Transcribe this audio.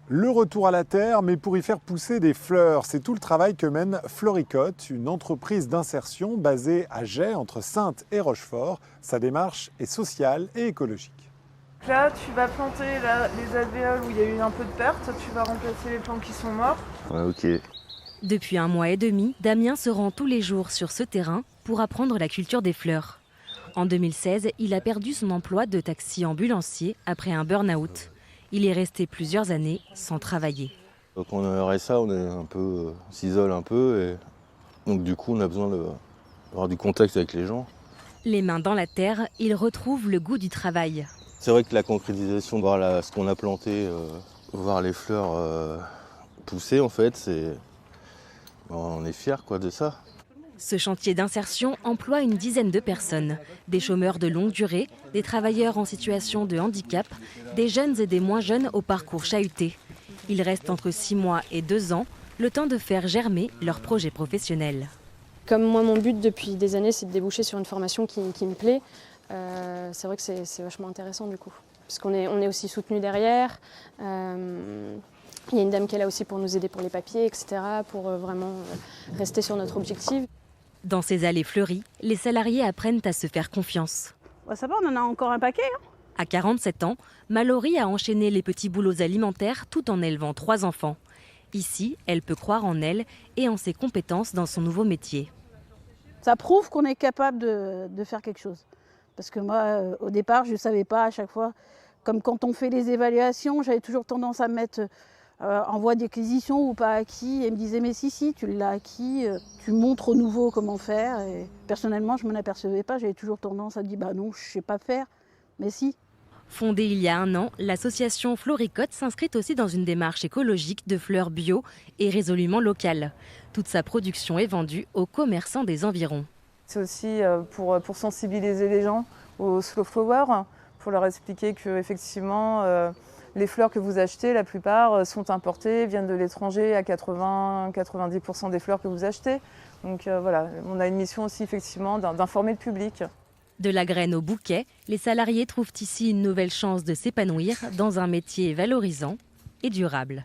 Le retour à la terre, mais pour y faire pousser des fleurs. C'est tout le travail que mène Floricote, une entreprise d'insertion basée à Gey, entre Saintes et Rochefort. Sa démarche est sociale et écologique. Là, tu vas planter les alvéoles où il y a eu un peu de perte. Tu vas remplacer les plants qui sont morts. Ouais, ok. Depuis 1 mois et demi, Damien se rend tous les jours sur ce terrain pour apprendre la culture des fleurs. En 2016, il a perdu son emploi de taxi ambulancier après un burn-out. Il est resté plusieurs années sans travailler. Donc on a RSA, on s'isole un peu et donc du coup on a besoin d'avoir du contact avec les gens. Les mains dans la terre, il retrouve le goût du travail. C'est vrai que la concrétisation, voir ce qu'on a planté, voir les fleurs pousser en fait, on est fiers de ça. Ce chantier d'insertion emploie une dizaine de personnes. Des chômeurs de longue durée, des travailleurs en situation de handicap, des jeunes et des moins jeunes au parcours chahuté. Ils restent entre 6 mois et 2 ans, le temps de faire germer leur projet professionnel. Comme moi, mon but depuis des années, c'est de déboucher sur une formation qui me plaît. C'est vrai que c'est vachement intéressant du coup. Parce qu'on est aussi soutenu derrière. Il y a une dame qui est là aussi pour nous aider pour les papiers, etc. Pour vraiment rester sur notre objectif. Dans ces allées fleuries, les salariés apprennent à se faire confiance. Ça va, on en a encore un paquet. À 47 ans, Mallory a enchaîné les petits boulots alimentaires tout en élevant 3 enfants. Ici, elle peut croire en elle et en ses compétences dans son nouveau métier. Ça prouve qu'on est capable de faire quelque chose. Parce que moi, au départ, je ne savais pas à chaque fois. Comme quand on fait les évaluations, j'avais toujours tendance à mettre en voie d'acquisition ou pas acquis. Et me disait, mais si, tu l'as acquis, tu montres aux nouveaux comment faire. Et personnellement, je ne m'en apercevais pas. J'avais toujours tendance à dire, non, je ne sais pas faire, mais si. Fondée il y a 1 an, l'association Floricote s'inscrit aussi dans une démarche écologique de fleurs bio et résolument locale. Toute sa production est vendue aux commerçants des environs. C'est aussi pour sensibiliser les gens aux slow flowers, pour leur expliquer qu'effectivement, les fleurs que vous achetez, la plupart sont importées, viennent de l'étranger à 80-90% des fleurs que vous achetez. Donc voilà, on a une mission aussi effectivement d'informer le public. De la graine au bouquet, les salariés trouvent ici une nouvelle chance de s'épanouir dans un métier valorisant et durable.